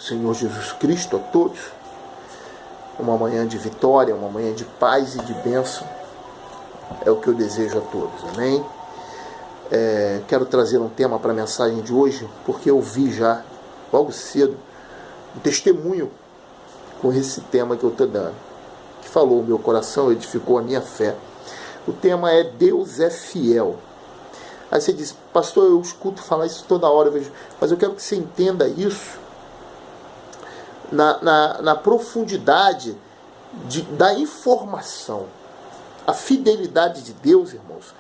Senhor Jesus Cristo a todos, uma manhã de vitória, uma manhã de paz e de bênção, é o que eu desejo a todos, amém? Quero trazer um tema para a mensagem de hoje, porque eu vi já, logo cedo, um testemunho com esse tema que eu estou dando, que falou o meu coração, edificou a minha fé. O tema é Deus é fiel. Aí você diz, pastor, eu escuto falar isso toda hora, eu vejo, mas eu quero que você entenda isso na profundidade da informação. A fidelidade de Deus, irmãos,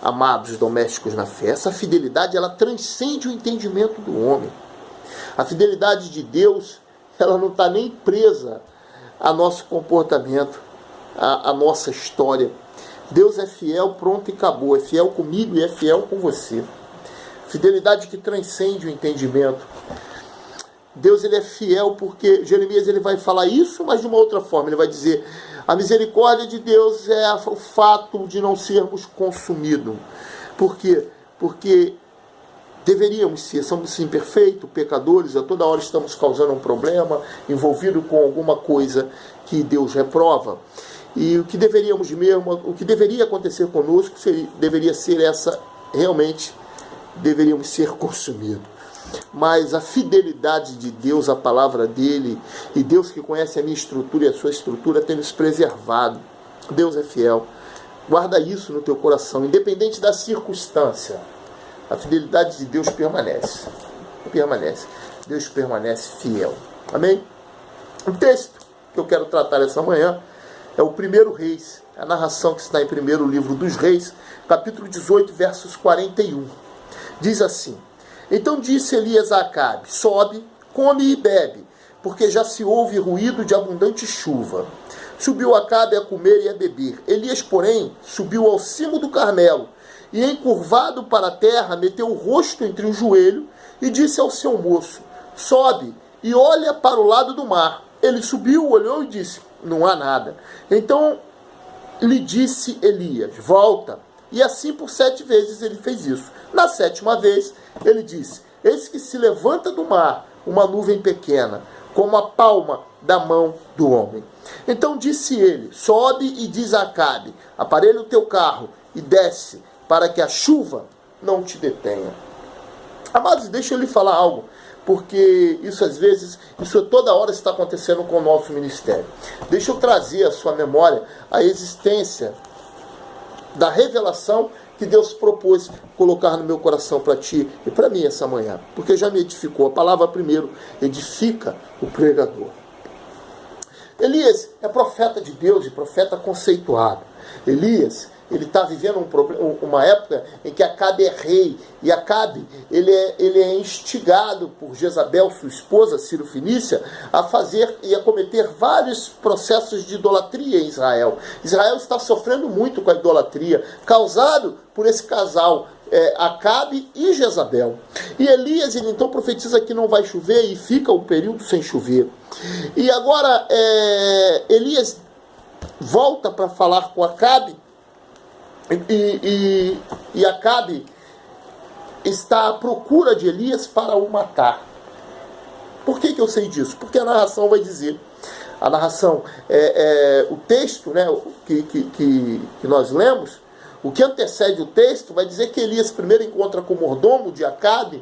amados domésticos na fé, essa fidelidade ela transcende o entendimento do homem. A fidelidade de Deus, ela não está nem presa a nosso comportamento, a nossa história. Deus é fiel, pronto e acabou. É fiel comigo e é fiel com você. Fidelidade que transcende o entendimento. Deus ele é fiel porque Jeremias ele vai falar isso, mas de uma outra forma. Ele vai dizer, a misericórdia de Deus é o fato de não sermos consumidos. Por quê? Porque deveríamos ser, somos imperfeitos, pecadores, a toda hora estamos causando um problema, envolvido com alguma coisa que Deus reprova. E o que deveríamos mesmo, o que deveria acontecer conosco, deveria ser realmente deveríamos ser consumidos. Mas a fidelidade de Deus, a palavra dele, e Deus que conhece a minha estrutura e a sua estrutura, tem nos preservado. Deus é fiel. Guarda isso no teu coração, independente da circunstância. A fidelidade de Deus permanece. Permanece. Deus permanece fiel. Amém? O texto que eu quero tratar essa manhã é o 1 Reis, a narração que está em 1º livro dos Reis, capítulo 18, versos 41. Diz assim, então disse Elias a Acabe, sobe, come e bebe, porque já se ouve ruído de abundante chuva. Subiu Acabe a comer e a beber. Elias, porém, subiu ao cimo do Carmelo, e encurvado para a terra, meteu o rosto entre o joelho, e disse ao seu moço, sobe e olha para o lado do mar. Ele subiu, olhou e disse, não há nada. Então lhe disse Elias, volta. E assim por 7 vezes ele fez isso. Na 7ª vez, ele disse, eis que se levanta do mar uma nuvem pequena, como a palma da mão do homem. Então disse ele, sobe e diz a Acabe, aparelha o teu carro e desce, para que a chuva não te detenha. Amados, deixa eu lhe falar algo, porque isso às vezes, isso toda hora está acontecendo com o nosso ministério. Deixa eu trazer à sua memória a existência da revelação que Deus propôs colocar no meu coração para ti e para mim essa manhã, porque já me edificou. A palavra primeiro edifica o pregador. Elias é profeta de Deus e profeta conceituado. Elias, ele está vivendo uma época em que Acabe é rei, e Acabe ele é instigado por Jezabel, sua esposa, Ciro Fenícia, a fazer e a cometer vários processos de idolatria em Israel. Israel está sofrendo muito com a idolatria, causado por esse casal, Acabe e Jezabel. E Elias, ele então profetiza que não vai chover e fica um período sem chover. E agora Elias volta para falar com Acabe, e Acabe está à procura de Elias para o matar. Por que eu sei disso? Porque a narração vai dizer, a narração, o texto, né, que nós lemos, o que antecede o texto, vai dizer que Elias primeiro encontra com o mordomo de Acabe,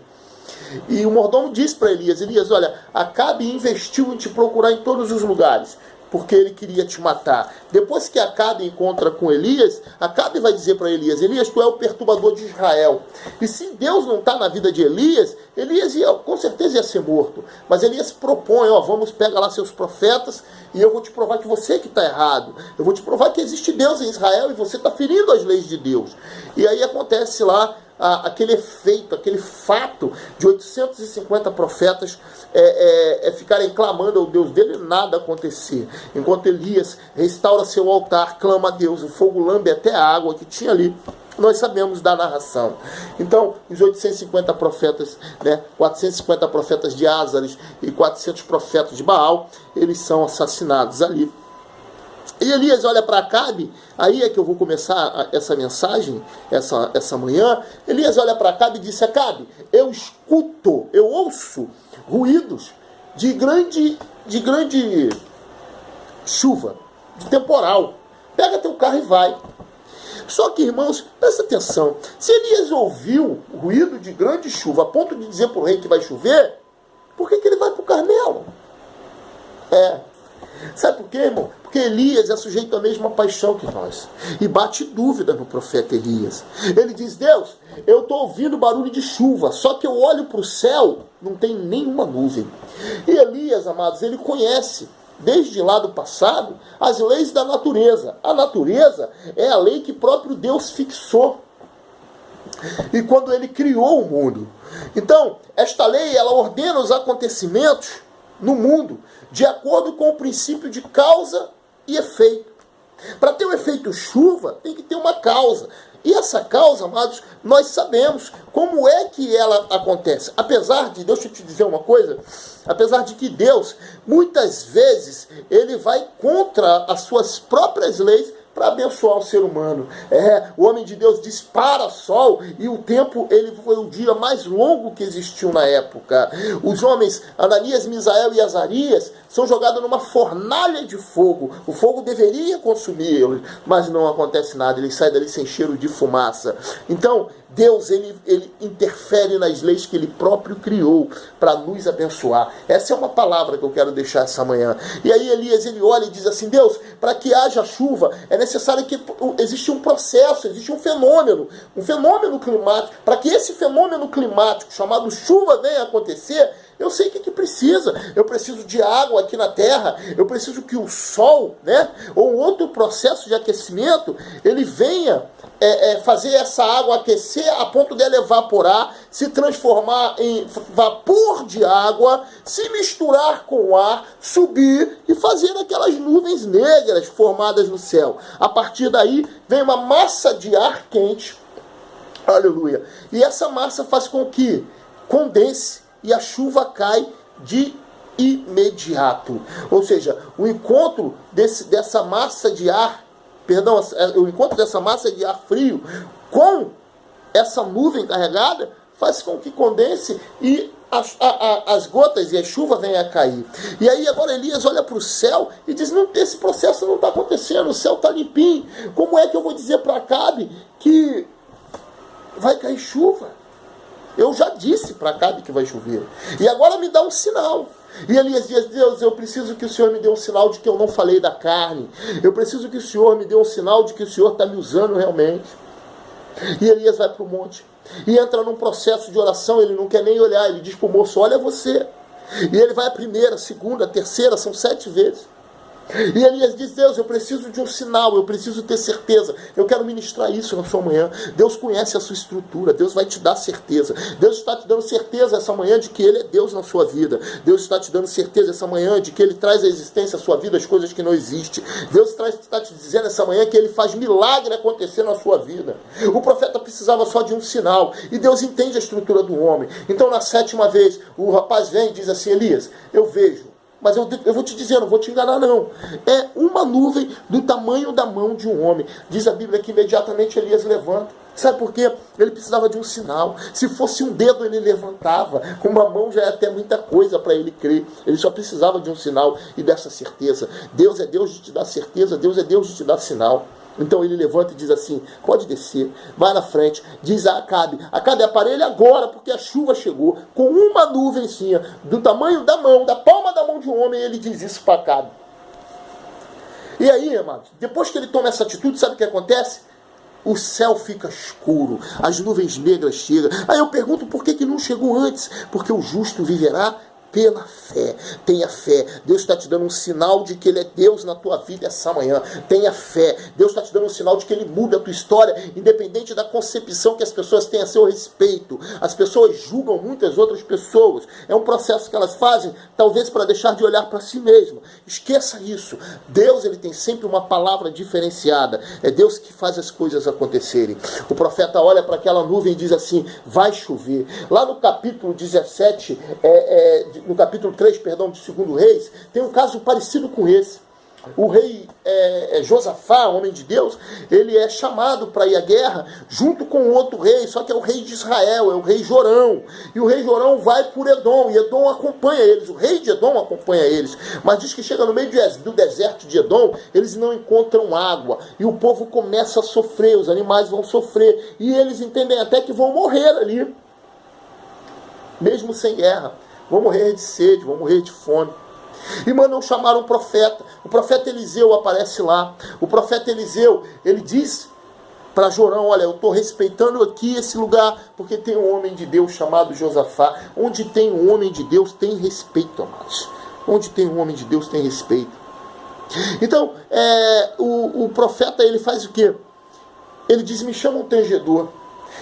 e o mordomo diz para Elias, olha, Acabe investiu em te procurar em todos os lugares, porque ele queria te matar. Depois que Acabe encontra com Elias, Acabe vai dizer para Elias, tu é o perturbador de Israel. E se Deus não está na vida de Elias com certeza ia ser morto. Mas Elias propõe, vamos pegar lá seus profetas e eu vou te provar que você que está errado. Eu vou te provar que existe Deus em Israel e você está ferindo as leis de Deus. E aí acontece lá aquele efeito, aquele fato de 850 profetas ficarem clamando ao Deus dele e nada acontecer. Enquanto Elias restaura seu altar, clama a Deus, o fogo lambe até a água que tinha ali. Nós sabemos da narração. Então, os 850 profetas, 450 profetas de Ázares e 400 profetas de Baal, eles são assassinados ali. E Elias olha para Acabe, aí é que eu vou começar essa mensagem, essa manhã. Elias olha para Acabe e disse, Acabe, eu ouço ruídos de grande chuva, de temporal. Pega teu carro e vai. Só que, irmãos, presta atenção. Se Elias ouviu o ruído de grande chuva a ponto de dizer para o rei que vai chover, por que ele vai para o Carmelo? Sabe por quê, irmão? Porque Elias é sujeito à mesma paixão que nós. E bate dúvida no profeta Elias. Ele diz: Deus, eu estou ouvindo barulho de chuva, só que eu olho para o céu, não tem nenhuma nuvem. E Elias, amados, ele conhece, desde lá do passado, as leis da natureza. A natureza é a lei que próprio Deus fixou. E quando ele criou o mundo. Então, esta lei, ela ordena os acontecimentos no mundo de acordo com o princípio de causa e efeito. Para ter o efeito chuva, tem que ter uma causa. E essa causa, amados, nós sabemos como é que ela acontece. Apesar de, deixa eu te dizer uma coisa, apesar de que Deus, muitas vezes, ele vai contra as suas próprias leis para abençoar o ser humano. O homem de Deus dispara sol e o tempo ele foi o dia mais longo que existiu na época. Os homens Ananias, Misael e Azarias são jogados numa fornalha de fogo. O fogo deveria consumi-los, mas não acontece nada. Ele sai dali sem cheiro de fumaça. Então, Deus ele interfere nas leis que ele próprio criou para nos abençoar. Essa é uma palavra que eu quero deixar essa manhã. E aí Elias ele olha e diz assim: Deus, para que haja chuva é necessário que existe um processo, existe um fenômeno climático. Para que esse fenômeno climático chamado chuva venha a acontecer, eu sei o que precisa. Eu preciso de água aqui na terra. Eu preciso que o sol, ou outro processo de aquecimento, ele venha fazer essa água aquecer a ponto dela evaporar, se transformar em vapor de água, se misturar com o ar, subir e fazer aquelas nuvens negras formadas no céu. A partir daí vem uma massa de ar quente. Aleluia. E essa massa faz com que condense e a chuva cai de imediato. Ou seja, o encontro dessa massa de ar, o encontro dessa massa de ar frio com essa nuvem carregada faz com que condense e as gotas e a chuva venham a cair. E aí agora Elias olha para o céu e diz: não, esse processo não está acontecendo, o céu está limpinho. Como é que eu vou dizer para Acabe que vai cair chuva? Eu já disse para Acabe que vai chover. E agora me dá um sinal. E Elias diz: Deus, eu preciso que o Senhor me dê um sinal de que eu não falei da carne. Eu preciso que o Senhor me dê um sinal de que o Senhor está me usando realmente. E Elias vai para o monte. E entra num processo de oração. Ele não quer nem olhar. Ele diz para o moço: olha você. E ele vai a primeira, a segunda, a terceira, são 7 vezes. E Elias diz: Deus, eu preciso de um sinal, eu preciso ter certeza. Eu quero ministrar isso na sua manhã. Deus conhece a sua estrutura, Deus vai te dar certeza. Deus está te dando certeza essa manhã de que Ele é Deus na sua vida. Deus está te dando certeza essa manhã de que Ele traz à existência à sua vida as coisas que não existem. Deus está te dizendo essa manhã que Ele faz milagre acontecer na sua vida. O profeta precisava só de um sinal. E Deus entende a estrutura do homem. Então na 7ª vez, o rapaz vem e diz assim: Elias, eu vejo. Mas eu vou te dizer, não vou te enganar não. É uma nuvem do tamanho da mão de um homem. Diz a Bíblia que imediatamente Elias levanta. Sabe por quê? Ele precisava de um sinal. Se fosse um dedo ele levantava. Uma mão já é até muita coisa para ele crer. Ele só precisava de um sinal e dessa certeza. Deus é Deus de te dar certeza. Deus é Deus de te dar sinal. Então ele levanta e diz assim: pode descer, vai na frente, diz a Acabe: Acabe, aparelha agora, porque a chuva chegou, com uma nuvenzinha do tamanho da mão, da palma da mão de um homem. Ele diz isso para Acabe. E aí, amados, depois que ele toma essa atitude, sabe o que acontece? O céu fica escuro, as nuvens negras chegam. Aí eu pergunto: por que não chegou antes? Porque o justo viverá pela fé. Tenha fé. Deus está te dando um sinal de que Ele é Deus na tua vida essa manhã. Tenha fé. Deus está te dando um sinal de que Ele muda a tua história, independente da concepção que as pessoas têm a seu respeito. As pessoas julgam muitas outras pessoas. É um processo que elas fazem, talvez para deixar de olhar para si mesmo. Esqueça isso. Deus, Ele tem sempre uma palavra diferenciada. É Deus que faz as coisas acontecerem. O profeta olha para aquela nuvem e diz assim: vai chover. Lá no capítulo 17, no capítulo 3, de 2 Reis, tem um caso parecido com esse. o rei Josafá, homem de Deus, ele é chamado para ir à guerra junto com outro rei, só que é o rei de Israel, é o rei Jorão. E o rei Jorão vai por Edom, e Edom acompanha eles, o rei de Edom acompanha eles. Mas diz que chega no meio do deserto de Edom, eles não encontram água, e o povo começa a sofrer, os animais vão sofrer, e eles entendem até que vão morrer ali, mesmo sem guerra. Vão morrer de sede, vão morrer de fome. E mandam chamar um profeta. O profeta Eliseu aparece lá. O profeta Eliseu, ele diz para Jorão: olha, eu estou respeitando aqui esse lugar, porque tem um homem de Deus chamado Josafá. Onde tem um homem de Deus, tem respeito, amados. Onde tem um homem de Deus, tem respeito. Então, o profeta, ele faz o quê? Ele diz: me chama um tangedor.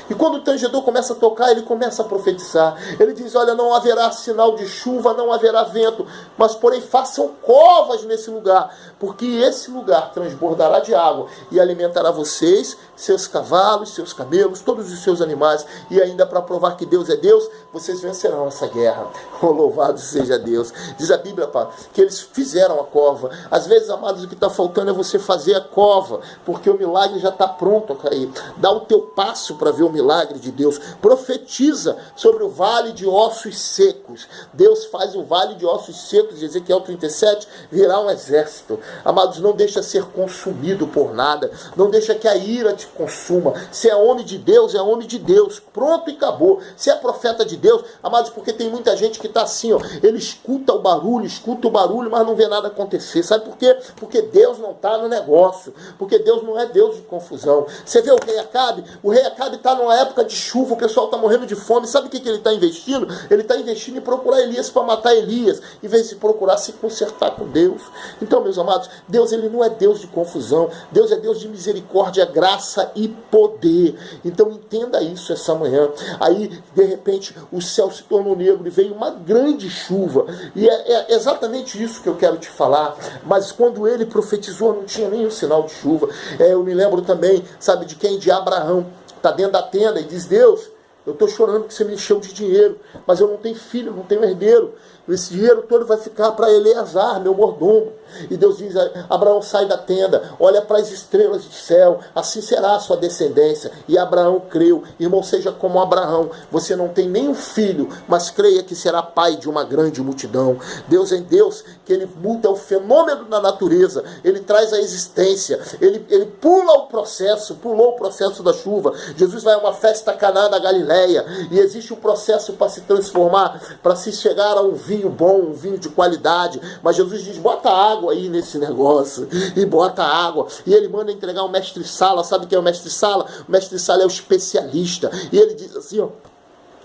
E quando o tangedor começa a tocar, ele começa a profetizar. Ele diz: olha, não haverá sinal de chuva, não haverá vento, mas porém façam covas nesse lugar, porque esse lugar transbordará de água e alimentará vocês, seus cavalos, seus camelos, todos os seus animais. E ainda para provar que Deus é Deus, vocês vencerão essa guerra. Oh, louvado seja Deus. Diz a Bíblia, pá, que eles fizeram a cova. Às vezes, amados, o que está faltando é você fazer a cova, porque o milagre já está pronto a cair. Dá o teu passo para ver o milagre de Deus. Profetiza sobre o vale de ossos secos. Deus faz o vale de ossos secos, de Ezequiel 37, virar um exército. Amados, não deixa ser consumido por nada. Não deixa que a ira te consuma. Se é homem de Deus, é homem de Deus. Pronto e acabou. Se é profeta de Deus, amados, porque tem muita gente que está assim, ó, ele escuta o barulho, mas não vê nada acontecer. Sabe por quê? Porque Deus não está no negócio. Porque Deus não é Deus de confusão. Você vê o rei Acabe? O rei Acabe está numa época de chuva, o pessoal está morrendo de fome. Sabe o que ele está investindo? Ele está investindo em procurar Elias para matar Elias, em vez de procurar se consertar com Deus. Então, meus amados, Deus, ele não é Deus de confusão. Deus é Deus de misericórdia, graça e poder. Então entenda isso essa manhã. Aí, de repente, o céu se tornou negro e veio uma grande chuva. E é exatamente isso que eu quero te falar. Mas quando ele profetizou, não tinha nenhum sinal de chuva. Eu me lembro também, sabe de quem? De Abraão. Está dentro da tenda e diz: Deus, eu estou chorando porque você me encheu de dinheiro, mas eu não tenho filho, não tenho herdeiro. Esse dinheiro todo vai ficar para Eleazar, meu mordomo. E Deus diz: Abraão, sai da tenda, olha para as estrelas do céu, assim será a sua descendência. E Abraão creu. Irmão, seja como Abraão, você não tem nenhum filho, mas creia que será pai de uma grande multidão. Deus é Deus que ele muda o fenômeno da natureza, ele traz a existência, ele pulou o processo da chuva. Jesus vai a uma festa Caná da Galileia, e existe um processo para se transformar, para se chegar a um vinho bom, um vinho de qualidade. Mas Jesus diz: bota água aí nesse negócio, e bota água, e ele manda entregar o mestre-sala. Sabe quem é o mestre-sala? O mestre-sala é o especialista, e ele diz assim, ó: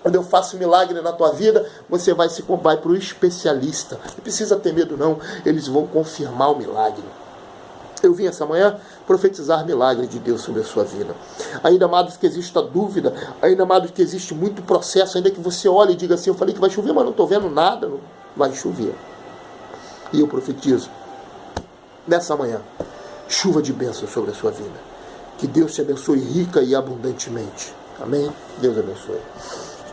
quando eu faço milagre na tua vida, você vai para o especialista. Não precisa ter medo não, eles vão confirmar o milagre. Eu vim essa manhã profetizar milagre de Deus sobre a sua vida. Ainda, amados, que exista dúvida, ainda, amados, que existe muito processo, ainda que você olhe e diga assim: eu falei que vai chover, mas não estou vendo nada. Não vai chover. E eu profetizo, nessa manhã, chuva de bênção sobre a sua vida. Que Deus te abençoe rica e abundantemente. Amém? Deus abençoe.